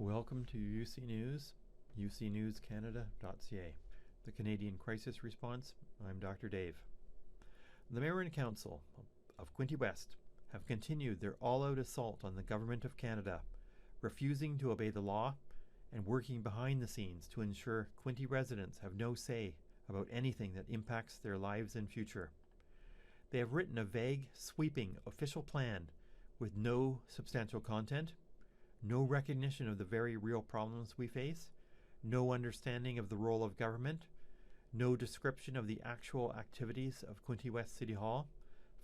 Welcome to UC News, ucnewscanada.ca. The Canadian Crisis Response. I'm Dr. Dave. The Mayor and Council of Quinte West have continued their all-out assault on the Government of Canada, refusing to obey the law and working behind the scenes to ensure Quinte residents have no say about anything that impacts their lives and future. They have written a vague, sweeping official plan with no substantial content, no recognition of the very real problems we face, no understanding of the role of government, no description of the actual activities of Quinte West City Hall,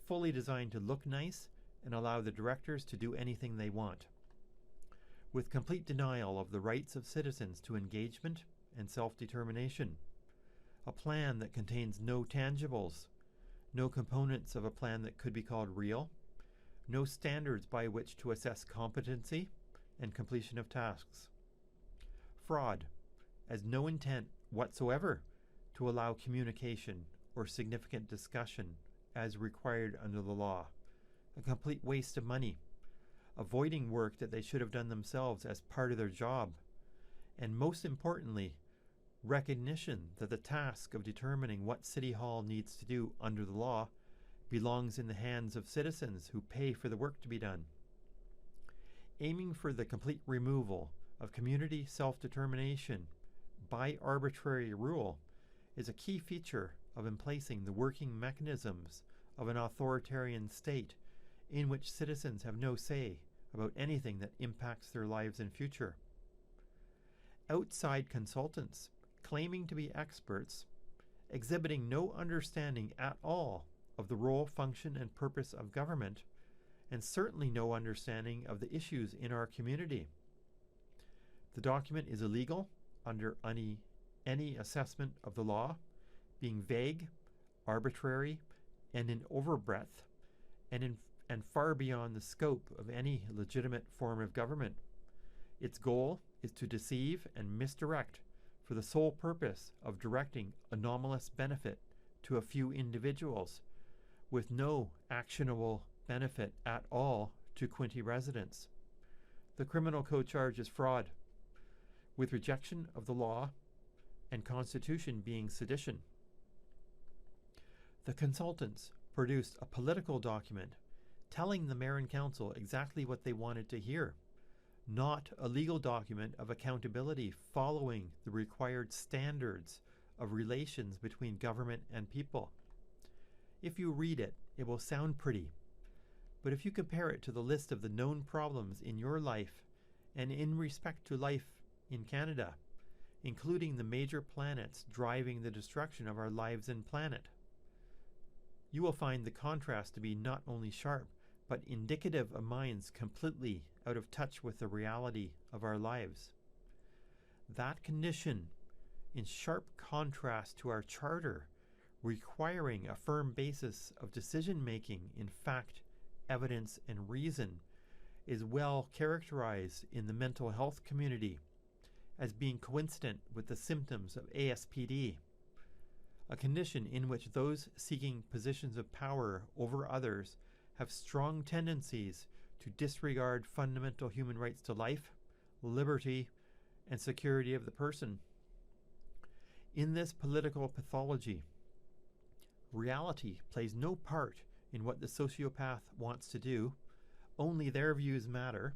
fully designed to look nice and allow the directors to do anything they want. With complete denial of the rights of citizens to engagement and self-determination. A plan that contains no tangibles, no components of a plan that could be called real, no standards by which to assess competency and completion of tasks. Fraud, as no intent whatsoever to allow communication or significant discussion as required under the law. A complete waste of money, avoiding work that they should have done themselves as part of their job, and most importantly, recognition that the task of determining what City Hall needs to do under the law belongs in the hands of citizens who pay for the work to be done. Aiming for the complete removal of community self-determination by arbitrary rule is a key feature of emplacing the working mechanisms of an authoritarian state in which citizens have no say about anything that impacts their lives and future. Outside consultants, claiming to be experts, exhibiting no understanding at all of the role, function, and purpose of government, and certainly no understanding of the issues in our community. The document is illegal under any assessment of the law, being vague, arbitrary, and in overbreadth, and far beyond the scope of any legitimate form of government. Its goal is to deceive and misdirect for the sole purpose of directing anomalous benefit to a few individuals, with no actionable benefit at all to Quinte residents. The criminal code charge is fraud, with rejection of the law and constitution being sedition. The consultants produced a political document telling the mayor and council exactly what they wanted to hear, not a legal document of accountability following the required standards of relations between government and people. If you read it, it will sound pretty. But if you compare it to the list of the known problems in your life and in respect to life in Canada, including the major planets driving the destruction of our lives and planet, you will find the contrast to be not only sharp, but indicative of minds completely out of touch with the reality of our lives. That condition, in sharp contrast to our charter, requiring a firm basis of decision-making in fact, evidence, and reason, is well characterized in the mental health community as being coincident with the symptoms of ASPD, a condition in which those seeking positions of power over others have strong tendencies to disregard fundamental human rights to life, liberty, and security of the person. In this political pathology, reality plays no part in what the sociopath wants to do, only their views matter,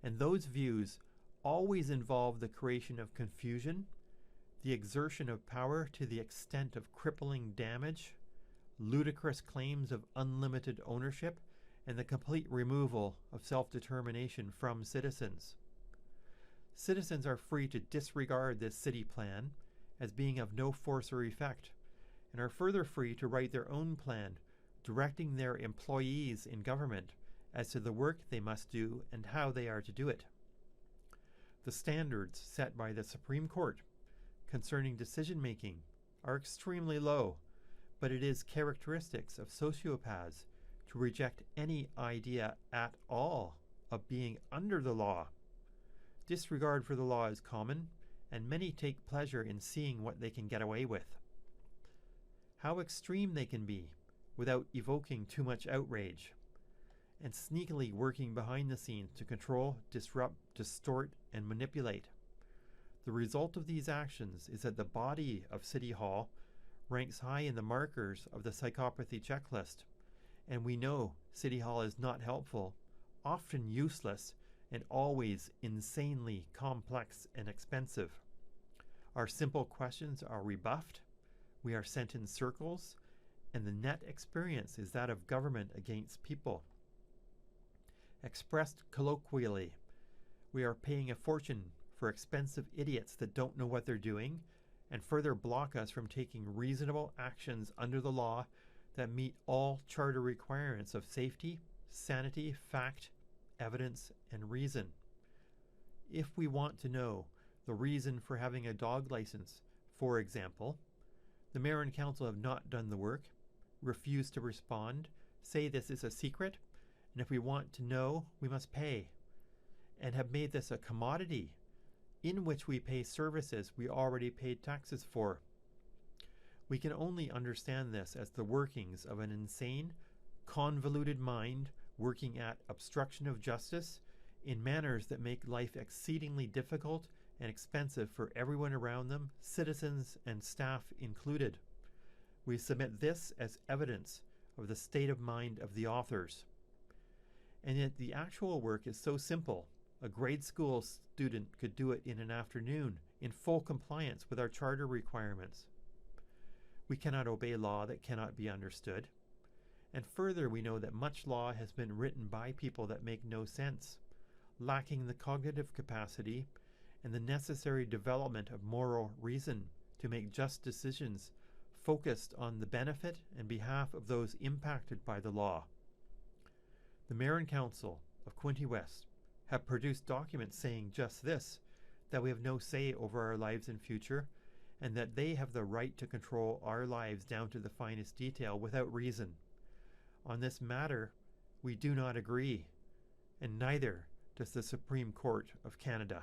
and those views always involve the creation of confusion, the exertion of power to the extent of crippling damage, ludicrous claims of unlimited ownership, and the complete removal of self-determination from citizens. Citizens are free to disregard this city plan as being of no force or effect, and are further free to write their own plan, directing their employees in government as to the work they must do and how they are to do it. The standards set by the Supreme Court concerning decision-making are extremely low, but it is characteristics of sociopaths to reject any idea at all of being under the law. Disregard for the law is common, and many take pleasure in seeing what they can get away with. How extreme they can be without evoking too much outrage. and sneakily working behind the scenes to control, disrupt, distort, and manipulate. The result of these actions is that the body of City Hall ranks high in the markers of the psychopathy checklist, and we know City Hall is not helpful, often useless, and always insanely complex and expensive. Our simple questions are rebuffed, we are sent in circles, and the net experience is that of government against people. Expressed colloquially, we are paying a fortune for expensive idiots that don't know what they're doing and further block us from taking reasonable actions under the law that meet all charter requirements of safety, sanity, fact, evidence, and reason. If we want to know the reason for having a dog license, for example, the mayor and council have not done the work, refused to respond, say this is a secret, and if we want to know, we must pay, and have made this a commodity in which we pay services we already paid taxes for. We can only understand this as the workings of an insane, convoluted mind working at obstruction of justice in manners that make life exceedingly difficult and expensive for everyone around them, citizens and staff included. We submit this as evidence of the state of mind of the authors. And yet the actual work is so simple. A grade school student could do it in an afternoon in full compliance with our charter requirements. We cannot obey law that cannot be understood. And further, we know that much law has been written by people that make no sense, lacking the cognitive capacity and the necessary development of moral reason to make just decisions focused on the benefit and behalf of those impacted by the law. The Mayor and Council of Quinte West have produced documents saying just this, that we have no say over our lives and future, and that they have the right to control our lives down to the finest detail without reason. On this matter, we do not agree, and neither does the Supreme Court of Canada.